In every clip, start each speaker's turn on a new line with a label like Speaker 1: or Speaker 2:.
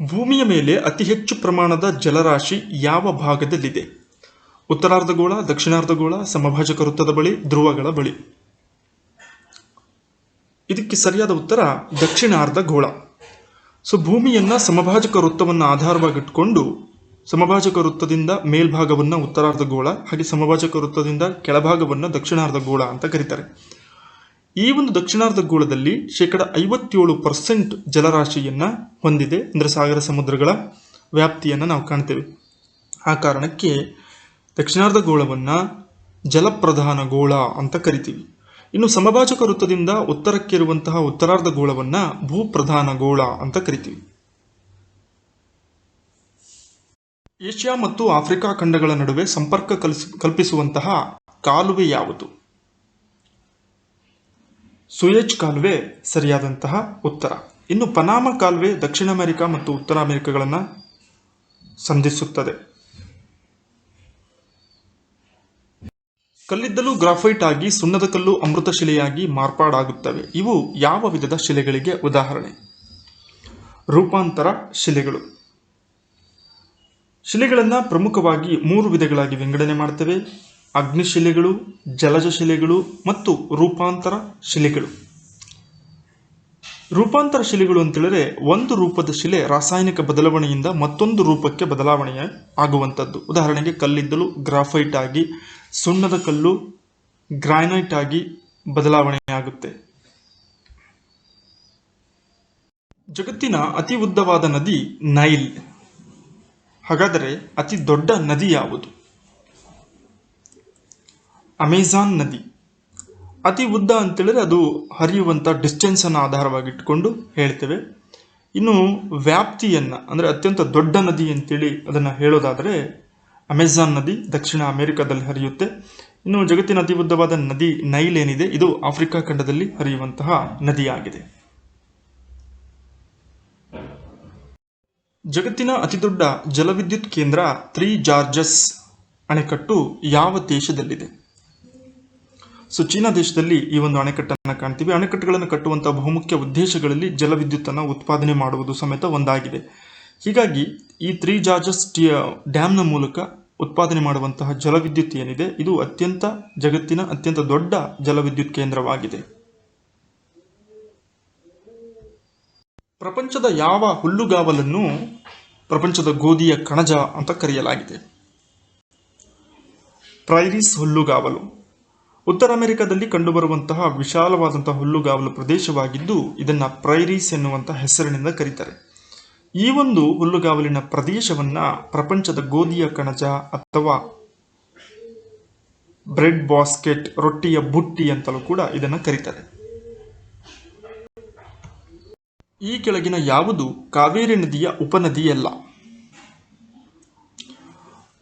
Speaker 1: ಭೂಮಿಯ ಮೇಲೆ ಅತಿ ಹೆಚ್ಚು ಪ್ರಮಾಣದ ಜಲರಾಶಿ ಯಾವ ಭಾಗದಲ್ಲಿದೆ? ಉತ್ತರಾರ್ಧಗೋಳ, ದಕ್ಷಿಣಾರ್ಧಗೋಳ, ಸಮಭಾಜಕ ವೃತ್ತದ ಬಳಿ, ಧ್ರುವಗಳ ಬಳಿ. ಇದಕ್ಕೆ ಸರಿಯಾದ ಉತ್ತರ ದಕ್ಷಿಣಾರ್ಧಗೋಳ. ಸೊ ಭೂಮಿಯನ್ನ ಸಮಭಾಜಕ ವೃತ್ತವನ್ನು ಆಧಾರವಾಗಿಟ್ಟುಕೊಂಡು ಸಮಭಾಜಕ ವೃತ್ತದಿಂದ ಮೇಲ್ಭಾಗವನ್ನು ಉತ್ತರಾರ್ಧಗೋಳ, ಹಾಗೆ ಸಮಭಾಜಕ ವೃತ್ತದಿಂದ ಕೆಳಭಾಗವನ್ನು ದಕ್ಷಿಣಾರ್ಧಗೋಳ ಅಂತ ಕರೀತಾರೆ. ಈ ಒಂದು ದಕ್ಷಿಣಾರ್ಧಗೋಳದಲ್ಲಿ 57% ಜಲರಾಶಿಯನ್ನ ಹೊಂದಿದೆ, ಅಂದರೆ ಸಾಗರ ಸಮುದ್ರಗಳ ವ್ಯಾಪ್ತಿಯನ್ನು ನಾವು ಕಾಣ್ತೇವೆ. ಆ ಕಾರಣಕ್ಕೆ ದಕ್ಷಿಣಾರ್ಧಗೋಳವನ್ನ ಜಲಪ್ರಧಾನ ಗೋಳ ಅಂತ ಕರಿತೀವಿ. ಇನ್ನು ಸಮಭಾಜಕ ವೃತ್ತದಿಂದ ಉತ್ತರಕ್ಕೆ ಇರುವಂತಹ ಉತ್ತರಾರ್ಧಗೋಳವನ್ನ ಭೂಪ್ರಧಾನ ಗೋಳ ಅಂತ ಕರಿತೀವಿ. ಏಷ್ಯಾ ಮತ್ತು ಆಫ್ರಿಕಾ ಖಂಡಗಳ ನಡುವೆ ಸಂಪರ್ಕ ಕಲ್ಪಿಸುವಂತಹ ಕಾಲುವೆ ಯಾವುದು? ಸುಯೆಜ್ ಕಾಲುವೆ ಸರಿಯಾದಂತಹ ಉತ್ತರ. ಇನ್ನು ಪನಾಮ ಕಾಲುವೆ ದಕ್ಷಿಣ ಅಮೆರಿಕ ಮತ್ತು ಉತ್ತರ ಅಮೆರಿಕಗಳನ್ನು ಸಂಧಿಸುತ್ತದೆ. ಕಲ್ಲಿದ್ದಲು ಗ್ರಾಫೈಟ್ ಆಗಿ ಸುಣ್ಣದ ಕಲ್ಲು ಅಮೃತ ಶಿಲೆಯಾಗಿ ಮಾರ್ಪಾಡಾಗುತ್ತವೆ. ಇವು ಯಾವ ವಿಧದ ಶಿಲೆಗಳಿಗೆ ಉದಾಹರಣೆ? ರೂಪಾಂತರ ಶಿಲೆಗಳು. ಶಿಲೆಗಳನ್ನು ಪ್ರಮುಖವಾಗಿ 3 ವಿಧಗಳಾಗಿ ವಿಂಗಡಣೆ ಮಾಡ್ತೇವೆ: ಅಗ್ನಿಶಿಲೆಗಳು, ಜಲಜ ಶಿಲೆಗಳು ಮತ್ತು ರೂಪಾಂತರ ಶಿಲೆಗಳು. ರೂಪಾಂತರ ಶಿಲೆಗಳು ಅಂತೇಳಿದ್ರೆ ಒಂದು ರೂಪದ ಶಿಲೆ ರಾಸಾಯನಿಕ ಬದಲಾವಣೆಯಿಂದ ಮತ್ತೊಂದು ರೂಪಕ್ಕೆ ಬದಲಾವಣೆ ಆಗುವಂಥದ್ದು. ಉದಾಹರಣೆಗೆ ಕಲ್ಲಿದ್ದಲು ಗ್ರಾಫೈಟ್ ಆಗಿ ಸುಣ್ಣದ ಕಲ್ಲು ಗ್ರಾನೈಟ್ ಆಗಿ ಬದಲಾವಣೆಯಾಗುತ್ತೆ. ಜಗತ್ತಿನ ಅತಿ ಉದ್ದವಾದ ನದಿ ನೈಲ್. ಹಾಗಾದರೆ ಅತಿ ದೊಡ್ಡ ನದಿ ಯಾವುದು? ಅಮೆಜಾನ್ ನದಿ. ಅತಿ ಉದ್ದ ಅಂತೇಳಿದ್ರೆ ಅದು ಹರಿಯುವಂಥ ಡಿಸ್ಟೆನ್ಸ್ ಅನ್ನು ಆಧಾರವಾಗಿಟ್ಟುಕೊಂಡು ಹೇಳ್ತೇವೆ. ಇನ್ನು ವ್ಯಾಪ್ತಿಯನ್ನು ಅಂದರೆ ಅತ್ಯಂತ ದೊಡ್ಡ ನದಿ ಅಂತೇಳಿ ಅದನ್ನು ಹೇಳೋದಾದರೆ ಅಮೆಜಾನ್ ನದಿ ದಕ್ಷಿಣ ಅಮೆರಿಕದಲ್ಲಿ ಹರಿಯುತ್ತೆ. ಇನ್ನು ಜಗತ್ತಿನ ಅತಿ ಉದ್ದವಾದ ನದಿ ನೈಲ್ ಏನಿದೆ, ಇದು ಆಫ್ರಿಕಾ ಖಂಡದಲ್ಲಿ ಹರಿಯುವಂತಹ ನದಿಯಾಗಿದೆ. ಜಗತ್ತಿನ ಅತಿದೊಡ್ಡ ಜಲವಿದ್ಯುತ್ ಕೇಂದ್ರ 3 ಜಾರ್ಜಸ್ ಅಣೆಕಟ್ಟು ಯಾವ ದೇಶದಲ್ಲಿದೆ? ಸೊ ಚೀನಾ ದೇಶದಲ್ಲಿ ಈ ಒಂದು ಅಣೆಕಟ್ಟನ್ನು ಕಾಣ್ತೀವಿ. ಅಣೆಕಟ್ಟುಗಳನ್ನು ಕಟ್ಟುವಂತಹ ಬಹುಮುಖ್ಯ ಉದ್ದೇಶಗಳಲ್ಲಿ ಜಲವಿದ್ಯುತ್ತನ್ನು ಉತ್ಪಾದನೆ ಮಾಡುವುದು ಸಮೇತ ಒಂದಾಗಿದೆ. ಹೀಗಾಗಿ ಈ 3 ಜಾರ್ಜಸ್ ಡ್ಯಾಮ್ನ ಮೂಲಕ ಉತ್ಪಾದನೆ ಮಾಡುವಂತಹ ಜಲವಿದ್ಯುತ್ ಏನಿದೆ, ಇದು ಜಗತ್ತಿನ ಅತ್ಯಂತ ದೊಡ್ಡ ಜಲವಿದ್ಯುತ್ ಕೇಂದ್ರವಾಗಿದೆ. ಪ್ರಪಂಚದ ಯಾವ ಹುಲ್ಲುಗಾವಲನ್ನು ಪ್ರಪಂಚದ ಗೋಧಿಯ ಕಣಜ ಅಂತ ಕರೆಯಲಾಗಿದೆ? ಪ್ರೈರೀಸ್ ಹುಲ್ಲುಗಾವಲು. ಉತ್ತರ ಅಮೆರಿಕದಲ್ಲಿ ಕಂಡುಬರುವಂತಹ ವಿಶಾಲವಾದಂತಹ ಹುಲ್ಲುಗಾವಲು ಪ್ರದೇಶವಾಗಿದ್ದು ಇದನ್ನ ಪ್ರೈರೀಸ್ ಎನ್ನುವಂತಹ ಹೆಸರಿನಿಂದ ಕರೀತಾರೆ. ಈ ಒಂದು ಹುಲ್ಲುಗಾವಲಿನ ಪ್ರದೇಶವನ್ನ ಪ್ರಪಂಚದ ಗೋಧಿಯ ಕಣಜ ಅಥವಾ ಬ್ರೆಡ್ ಬಾಸ್ಕೆಟ್, ರೊಟ್ಟಿಯ ಬುಟ್ಟಿ ಅಂತಲೂ ಕೂಡ ಇದನ್ನು ಕರೀತಾರೆ. ಈ ಕೆಳಗಿನ ಯಾವುದು ಕಾವೇರಿ ನದಿಯ ಉಪನದಿಯಲ್ಲ?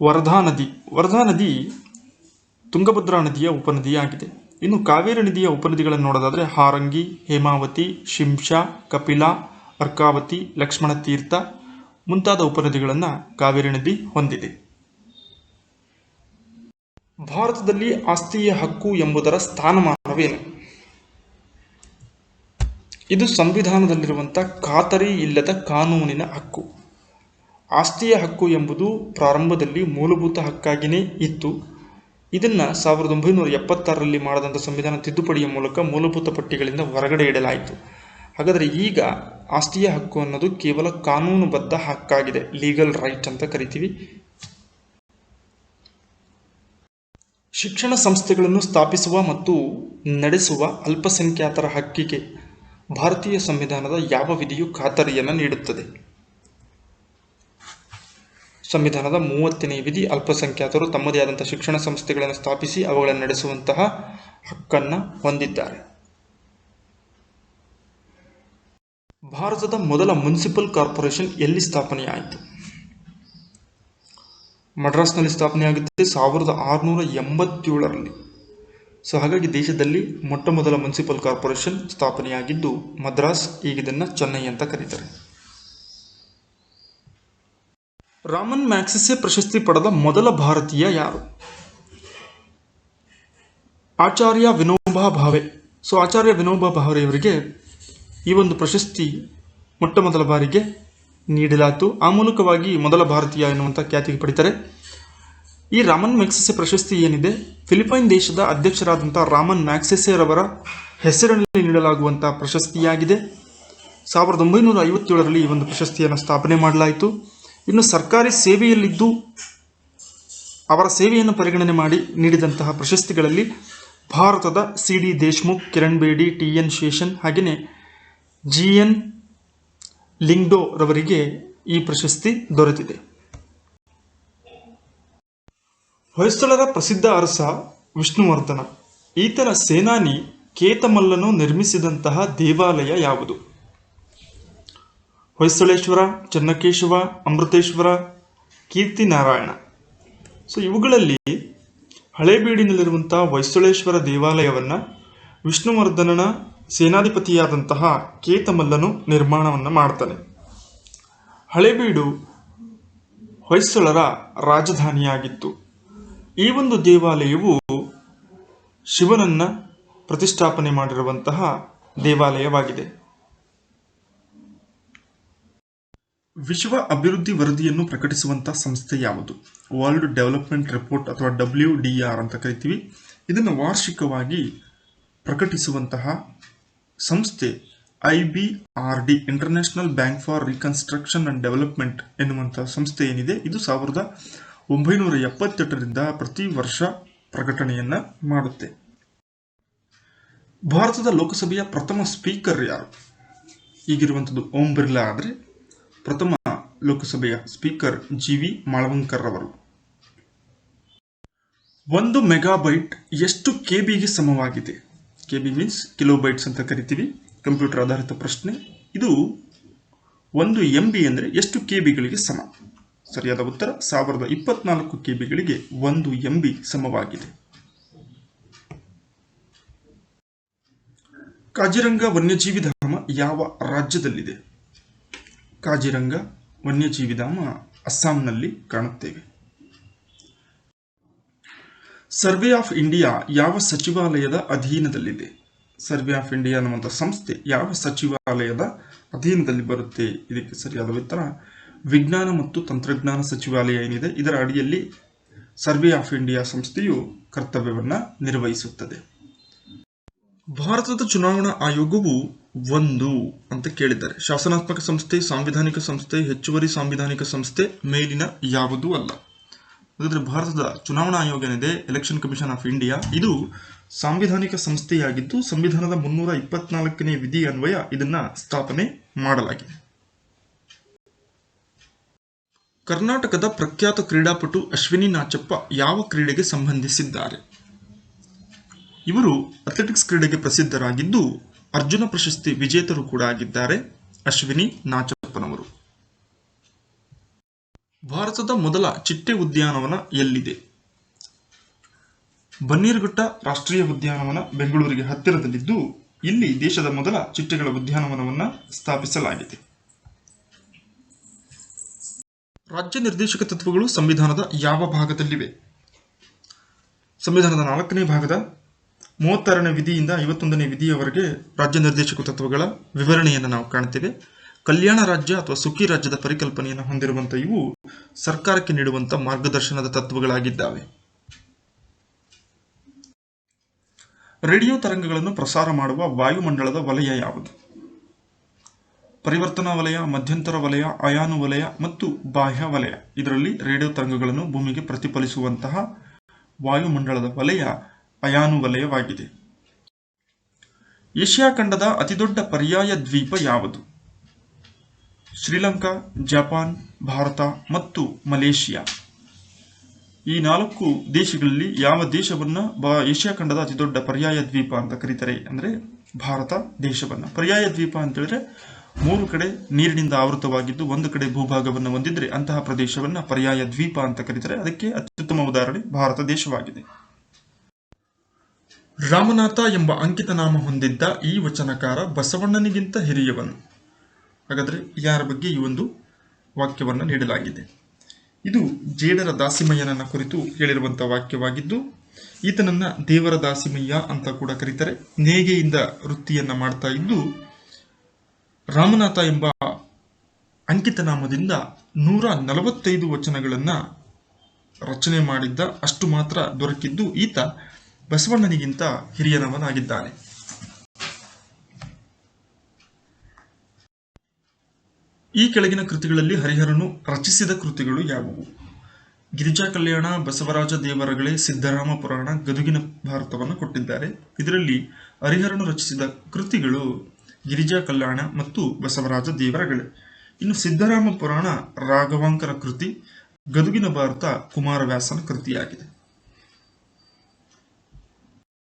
Speaker 1: ವರ್ಧಾ ನದಿ. ವರ್ಧಾ ನದಿ ತುಂಗಭದ್ರಾ ನದಿಯ ಉಪನದಿಯಾಗಿದೆ. ಇನ್ನು ಕಾವೇರಿ ನದಿಯ ಉಪನದಿಗಳನ್ನು ನೋಡೋದಾದರೆ ಹಾರಂಗಿ, ಹೇಮಾವತಿ, ಶಿಂಷಾ, ಕಪಿಲಾ, ಅರ್ಕಾವತಿ, ಲಕ್ಷ್ಮಣ ತೀರ್ಥ ಮುಂತಾದ ಉಪನದಿಗಳನ್ನು ಕಾವೇರಿ ನದಿ ಹೊಂದಿದೆ. ಭಾರತದಲ್ಲಿ ಆಸ್ತಿಯ ಹಕ್ಕು ಎಂಬುದರ ಸ್ಥಾನಮಾನವೇನು? ಇದು ಸಂವಿಧಾನದಲ್ಲಿರುವಂತಹ ಖಾತರಿ ಇಲ್ಲದ ಕಾನೂನಿನ ಹಕ್ಕು. ಆಸ್ತಿಯ ಹಕ್ಕು ಎಂಬುದು ಪ್ರಾರಂಭದಲ್ಲಿ ಮೂಲಭೂತ ಹಕ್ಕಾಗಿಯೇ ಇತ್ತು. ಇದನ್ನ 1976ರಲ್ಲಿ ಮಾಡದಂಥ ಸಂವಿಧಾನ ತಿದ್ದುಪಡಿಯ ಮೂಲಕ ಮೂಲಭೂತ ಪಟ್ಟಿಗಳಿಂದ ಹೊರಗಡೆ ಇಡಲಾಯಿತು. ಹಾಗಾದರೆ ಈಗ ಆಸ್ತಿಯ ಹಕ್ಕು ಅನ್ನೋದು ಕೇವಲ ಕಾನೂನುಬದ್ಧ ಹಕ್ಕಾಗಿದೆ, ಲೀಗಲ್ ರೈಟ್ ಅಂತ ಕರಿತೀವಿ. ಶಿಕ್ಷಣ ಸಂಸ್ಥೆಗಳನ್ನು ಸ್ಥಾಪಿಸುವ ಮತ್ತು ನಡೆಸುವ ಅಲ್ಪಸಂಖ್ಯಾತರ ಹಕ್ಕಿಗೆ ಭಾರತೀಯ ಸಂವಿಧಾನದ ಯಾವ ವಿಧಿಯು ಖಾತರಿಯನ್ನು ನೀಡುತ್ತದೆ? ಸಂವಿಧಾನದ 30ನೇ ವಿಧಿ ಅಲ್ಪಸಂಖ್ಯಾತರು ತಮ್ಮದೇ ಆದಂತಹ ಶಿಕ್ಷಣ ಸಂಸ್ಥೆಗಳನ್ನು ಸ್ಥಾಪಿಸಿ ಅವುಗಳನ್ನು ನಡೆಸುವಂತಹ ಹಕ್ಕನ್ನು ಹೊಂದಿದ್ದಾರೆ. ಭಾರತದ ಮೊದಲ ಮುನ್ಸಿಪಲ್ ಕಾರ್ಪೊರೇಷನ್ ಎಲ್ಲಿ ಸ್ಥಾಪನೆಯಾಯಿತು? ಮಡ್ರಾಸ್ನಲ್ಲಿ ಸ್ಥಾಪನೆಯಾಗುತ್ತೆ 1687ರಲ್ಲಿ. ಸೊ ಹಾಗಾಗಿ ದೇಶದಲ್ಲಿ ಮೊಟ್ಟ ಮೊದಲ ಮುನ್ಸಿಪಲ್ ಕಾರ್ಪೊರೇಷನ್ ಸ್ಥಾಪನೆಯಾಗಿದ್ದು ಮದ್ರಾಸ್, ಈಗ ಇದನ್ನು ಚೆನ್ನೈ ಅಂತ ಕರೀತಾರೆ. ರಾಮನ್ ಮ್ಯಾಗ್ಸೆಸೆ ಪ್ರಶಸ್ತಿ ಪಡೆದ ಮೊದಲ ಭಾರತೀಯ ಯಾರು? ಆಚಾರ್ಯ ವಿನೋಬಾ ಭಾವೆ. ಸೊ ಆಚಾರ್ಯ ವಿನೋಬಾ ಭಾವೆಯವರಿಗೆ ಈ ಒಂದು ಪ್ರಶಸ್ತಿ ಮೊಟ್ಟ ಮೊದಲ ಬಾರಿಗೆ ನೀಡಲಾಯಿತು. ಆ ಮೂಲಕವಾಗಿ ಮೊದಲ ಭಾರತೀಯ ಎನ್ನುವಂಥ ಖ್ಯಾತಿಗೆ ಪಡಿತಾರೆ. ಈ ರಾಮನ್ ಮ್ಯಾಗ್ಸೆಸೆ ಪ್ರಶಸ್ತಿ ಏನಿದೆ, ಫಿಲಿಪೈನ್ ದೇಶದ ಅಧ್ಯಕ್ಷರಾದಂಥ ರಾಮನ್ ಮ್ಯಾಗ್ಸೆಸೆ ರವರ ಹೆಸರಿನಲ್ಲಿ ನೀಡಲಾಗುವಂಥ ಪ್ರಶಸ್ತಿಯಾಗಿದೆ. 1957ರಲ್ಲಿ ಈ ಒಂದು ಪ್ರಶಸ್ತಿಯನ್ನು ಸ್ಥಾಪನೆ ಮಾಡಲಾಯಿತು. ಇನ್ನು ಸರ್ಕಾರಿ ಸೇವೆಯಲ್ಲಿದ್ದು ಅವರ ಸೇವೆಯನ್ನು ಪರಿಗಣನೆ ಮಾಡಿ ನೀಡಿದಂತಹ ಪ್ರಶಸ್ತಿಗಳಲ್ಲಿ ಭಾರತದ C D Deshmukh, Kiran Bedi, T N Seshan ಹಾಗೆಯೇ ಜಿ ಎನ್ ಲಿಂಗ್ಡೋ ರವರಿಗೆ ಈ ಪ್ರಶಸ್ತಿ ದೊರೆತಿದೆ. ಹೊಯ್ಸಳರ ಪ್ರಸಿದ್ಧ ಅರಸ ವಿಷ್ಣುವರ್ಧನ, ಈತನ ಸೇನಾನಿ ಕೇತಮಲ್ಲನು ನಿರ್ಮಿಸಿದಂತಹ ದೇವಾಲಯ ಯಾವುದು? ಹೊಯ್ಸಳೇಶ್ವರ, ಚೆನ್ನಕೇಶವ, ಅಮೃತೇಶ್ವರ, ಕೀರ್ತಿನಾರಾಯಣ. ಸೊ ಇವುಗಳಲ್ಲಿ ಹಳೇಬೀಡಿನಲ್ಲಿರುವಂತಹ ಹೊಯ್ಸಳೇಶ್ವರ ದೇವಾಲಯವನ್ನು ವಿಷ್ಣುವರ್ಧನನ ಸೇನಾಧಿಪತಿಯಾದಂತಹ ಕೇತಮಲ್ಲನು ನಿರ್ಮಾಣವನ್ನು ಮಾಡ್ತಾನೆ. ಹಳೇಬೀಡು ಹೊಯ್ಸಳರ ರಾಜಧಾನಿಯಾಗಿತ್ತು. ಈ ಒಂದು ದೇವಾಲಯವು ಶಿವನನ್ನ ಪ್ರತಿಷ್ಠಾಪನೆ ಮಾಡಿರುವಂತಹ ದೇವಾಲಯವಾಗಿದೆ. ವಿಶ್ವ ಅಭಿವೃದ್ಧಿ ವರದಿಯನ್ನು ಪ್ರಕಟಿಸುವಂತಹ ಸಂಸ್ಥೆ ಯಾವುದು? ವರ್ಲ್ಡ್ ಡೆವಲಪ್ಮೆಂಟ್ ರಿಪೋರ್ಟ್ ಅಥವಾ WDR ಅಂತ ಕರಿತೀವಿ. ಇದನ್ನು ವಾರ್ಷಿಕವಾಗಿ ಪ್ರಕಟಿಸುವಂತಹ ಸಂಸ್ಥೆ IBRD, international bank for reconstruction and development ಎನ್ನುವಂತಹ ಸಂಸ್ಥೆ ಏನಿದೆ, ಇದು 1978ರಿಂದ ಪ್ರತಿ ವರ್ಷ ಪ್ರಕಟಣೆಯನ್ನ ಮಾಡುತ್ತೆ. ಭಾರತದ ಲೋಕಸಭೆಯ ಪ್ರಥಮ ಸ್ಪೀಕರ್ ಯಾರು? ಈಗಿರುವಂಥದ್ದು ಓಂ ಬಿರ್ಲಾ ಆದರೆ ಪ್ರಥಮ ಲೋಕಸಭೆಯ ಸ್ಪೀಕರ್ GV ಮಾಳವಂಕರ್ ಅವರು. 1 ಮೆಗಾಬೈಟ್ ಎಷ್ಟು KBಗೆ ಸಮವಾಗಿದೆ? KB ಮೀನ್ಸ್ ಕಿಲೋಬೈಟ್ಸ್ ಅಂತ ಕರಿತೀವಿ. ಕಂಪ್ಯೂಟರ್ ಆಧಾರಿತ ಪ್ರಶ್ನೆ ಇದು. 1 MB ಅಂದರೆ ಎಷ್ಟು KBಗಳಿಗೆ ಸಮ? ಸರಿಯಾದ ಉತ್ತರ 1024 KBಗಳಿಗೆ 1 MB ಸಮವಾಗಿದೆ. ಕಾಜಿರಂಗ ವನ್ಯಜೀವಿ ಧಾಮ ಯಾವ ರಾಜ್ಯದಲ್ಲಿದೆ? ಕಾಜಿರಂಗ ವನ್ಯಜೀವಿ ಧಾಮ ಅಸ್ಸಾಂನಲ್ಲಿ ಕಾಣುತ್ತೇವೆ. ಸರ್ವೆ ಆಫ್ ಇಂಡಿಯಾ ಯಾವ ಸಚಿವಾಲಯದ ಅಧೀನದಲ್ಲಿದೆ? ಸರ್ವೆ ಆಫ್ ಇಂಡಿಯಾ ಅನ್ನುವಂಥ ಸಂಸ್ಥೆ ಯಾವ ಸಚಿವಾಲಯದ ಅಧೀನದಲ್ಲಿ ಬರುತ್ತೆ? ಇದಕ್ಕೆ ಸರಿಯಾದ ಉತ್ತರ ವಿಜ್ಞಾನ ಮತ್ತು ತಂತ್ರಜ್ಞಾನ ಸಚಿವಾಲಯ ಏನಿದೆ, ಇದರ ಅಡಿಯಲ್ಲಿ ಸರ್ವೆ ಆಫ್ ಇಂಡಿಯಾ ಸಂಸ್ಥೆಯು ಕರ್ತವ್ಯವನ್ನು ನಿರ್ವಹಿಸುತ್ತದೆ. ಭಾರತದ ಚುನಾವಣಾ ಆಯೋಗವು ಒಂದು ಅಂತ ಕೇಳಿದ್ದಾರೆ. ಶಾಸನಾತ್ಮಕ ಸಂಸ್ಥೆ, ಸಾಂವಿಧಾನಿಕ ಸಂಸ್ಥೆ, ಹೆಚ್ಚುವರಿ ಸಾಂವಿಧಾನಿಕ ಸಂಸ್ಥೆ, ಮೇಲಿನ ಯಾವುದೂ ಅಲ್ಲ. ಹಾಗಾದರೆ ಭಾರತದ ಚುನಾವಣಾ ಆಯೋಗ ಏನಿದೆ, ಎಲೆಕ್ಷನ್ ಕಮಿಷನ್ ಆಫ್ ಇಂಡಿಯಾ, ಇದು ಸಾಂವಿಧಾನಿಕ ಸಂಸ್ಥೆಯಾಗಿದ್ದು ಸಂವಿಧಾನದ 324ನೇ ವಿಧಿ ಅನ್ವಯ ಇದನ್ನ ಸ್ಥಾಪನೆ ಮಾಡಲಾಗಿದೆ. ಕರ್ನಾಟಕದ ಪ್ರಖ್ಯಾತ ಕ್ರೀಡಾಪಟು ಅಶ್ವಿನಿ ನಾಚಪ್ಪ ಯಾವ ಕ್ರೀಡೆಗೆ ಸಂಬಂಧಿಸಿದ್ದಾರೆ? ಇವರು ಅಥ್ಲೆಟಿಕ್ಸ್ ಕ್ರೀಡೆಗೆ ಪ್ರಸಿದ್ಧರಾಗಿದ್ದು ಅರ್ಜುನ ಪ್ರಶಸ್ತಿ ವಿಜೇತರು ಕೂಡ ಆಗಿದ್ದಾರೆ. ಅಶ್ವಿನಿ ನಾಚಪ್ಪನವರು. ಭಾರತದ ಮೊದಲ ಚಿಟ್ಟೆ ಉದ್ಯಾನವನ ಎಲ್ಲಿದೆ? ಬನ್ನೀರುಘಟ್ಟ ರಾಷ್ಟ್ರೀಯ ಉದ್ಯಾನವನ ಬೆಂಗಳೂರಿಗೆ ಹತ್ತಿರದಲ್ಲಿದ್ದು ಇಲ್ಲಿ ದೇಶದ ಮೊದಲ ಚಿಟ್ಟೆಗಳ ಉದ್ಯಾನವನವನ್ನು ಸ್ಥಾಪಿಸಲಾಗಿದೆ. ರಾಜ್ಯ ನಿರ್ದೇಶಕ ತತ್ವಗಳು ಸಂವಿಧಾನದ ಯಾವ ಭಾಗದಲ್ಲಿವೆ? ಸಂವಿಧಾನದ 4ನೇ ಭಾಗದ 36ನೇ ವಿಧಿಯಿಂದ 51ನೇ ವಿಧಿಯವರೆಗೆ ರಾಜ್ಯ ನಿರ್ದೇಶಕ ತತ್ವಗಳ ವಿವರಣೆಯನ್ನು ನಾವು ಕಾಣ್ತೇವೆ. ಕಲ್ಯಾಣ ರಾಜ್ಯ ಅಥವಾ ಸುಖಿ ರಾಜ್ಯದ ಪರಿಕಲ್ಪನೆಯನ್ನು ಹೊಂದಿರುವಂಥ ಇವು ಸರ್ಕಾರಕ್ಕೆ ನೀಡುವಂಥ ಮಾರ್ಗದರ್ಶನದ ತತ್ವಗಳಾಗಿದ್ದಾವೆ. ರೇಡಿಯೋ ತರಂಗಗಳನ್ನು ಪ್ರಸಾರ ಮಾಡುವ ವಾಯುಮಂಡಲದ ವಲಯ ಯಾವುದು? ಪರಿವರ್ತನಾ ವಲಯ, ಮಧ್ಯಂತರ ವಲಯ, ಅಯಾನು ವಲಯ ಮತ್ತು ಬಾಹ್ಯ ವಲಯ. ಇದರಲ್ಲಿ ರೇಡಿಯೋ ತರಂಗಗಳನ್ನು ಭೂಮಿಗೆ ಪ್ರತಿಫಲಿಸುವಂತಹ ವಾಯುಮಂಡಲದ ವಲಯ ಅಯಾನು ವಲಯವಾಗಿದೆ. ಏಷ್ಯಾ ಖಂಡದ ಅತಿದೊಡ್ಡ ಪರ್ಯಾಯ ದ್ವೀಪ ಯಾವುದು? ಶ್ರೀಲಂಕಾ, ಜಪಾನ್, ಭಾರತ ಮತ್ತು ಮಲೇಷಿಯಾ. ಈ 4 ದೇಶಗಳಲ್ಲಿ ಯಾವ ದೇಶವನ್ನ ಏಷ್ಯಾ ಖಂಡದ ಅತಿದೊಡ್ಡ ಪರ್ಯಾಯ ದ್ವೀಪ ಅಂತ ಕರೀತಾರೆ ಅಂದ್ರೆ ಭಾರತ ದೇಶವನ್ನ. ಪರ್ಯಾಯ ದ್ವೀಪ ಅಂತ ಹೇಳಿದ್ರೆ 3 ಕಡೆ ನೀರಿನಿಂದ ಆವೃತವಾಗಿದ್ದು ಒಂದು ಕಡೆ ಭೂಭಾಗವನ್ನು ಹೊಂದಿದ್ರೆ ಅಂತಹ ಪ್ರದೇಶವನ್ನ ಪರ್ಯಾಯ ದ್ವೀಪ ಅಂತ ಕರೀತಾರೆ. ಅದಕ್ಕೆ ಅತ್ಯುತ್ತಮ ಉದಾಹರಣೆ ಭಾರತ ದೇಶವಾಗಿದೆ. ರಾಮನಾಥ ಎಂಬ ಅಂಕಿತ ನಾಮ ಹೊಂದಿದ್ದ ಈ ವಚನಕಾರ ಬಸವಣ್ಣನಿಗಿಂತ ಹಿರಿಯವನು. ಹಾಗಾದ್ರೆ ಯಾರ ಬಗ್ಗೆ ಈ ಒಂದು ವಾಕ್ಯವನ್ನು ನೀಡಲಾಗಿದೆ? ಇದು ಜೇಡರ ದಾಸಿಮಯ್ಯನನ್ನ ಕುರಿತು ಹೇಳಿರುವಂತಹ ವಾಕ್ಯವಾಗಿದ್ದು ಈತನನ್ನ ದೇವರ ದಾಸಿಮಯ್ಯ ಅಂತ ಕೂಡ ಕರೀತಾರೆ. ನೇಯ್ಗೆಯಿಂದ ವೃತ್ತಿಯನ್ನ ಮಾಡ್ತಾ ಇದ್ದು ರಾಮನಾಥ ಎಂಬ ಅಂಕಿತನಾಮದಿಂದ 145 ವಚನಗಳನ್ನು ರಚನೆ ಮಾಡಿದ್ದ. ಅಷ್ಟು ಮಾತ್ರ ದೊರಕಿದ್ದು ಈತ ಬಸವಣ್ಣನಿಗಿಂತ ಹಿರಿಯನವನಾಗಿದ್ದಾನೆ. ಈ ಕೆಳಗಿನ ಕೃತಿಗಳಲ್ಲಿ ಹರಿಹರನು ರಚಿಸಿದ ಕೃತಿಗಳು ಯಾವುವು? ಗಿರಿಜಾ ಕಲ್ಯಾಣ, ಬಸವರಾಜ ದೇವರಗಳೆ, ಸಿದ್ಧರಾಮ ಪುರಾಣ, ಗದುಗಿನ ಭಾರತವನ್ನು ಕೊಟ್ಟಿದ್ದಾರೆ. ಇದರಲ್ಲಿ ಹರಿಹರನು ರಚಿಸಿದ ಕೃತಿಗಳು ಗಿರಿಜಾ ಕಲ್ಯಾಣ ಮತ್ತು ಬಸವರಾಜ ದೇವರಗಳೆ. ಇನ್ನು ಸಿದ್ಧರಾಮ ಪುರಾಣ ರಾಘವಾಂಕರ ಕೃತಿ, ಗದುಗಿನ ಭಾರತ ಕುಮಾರವ್ಯಾಸನ ಕೃತಿಯಾಗಿದೆ.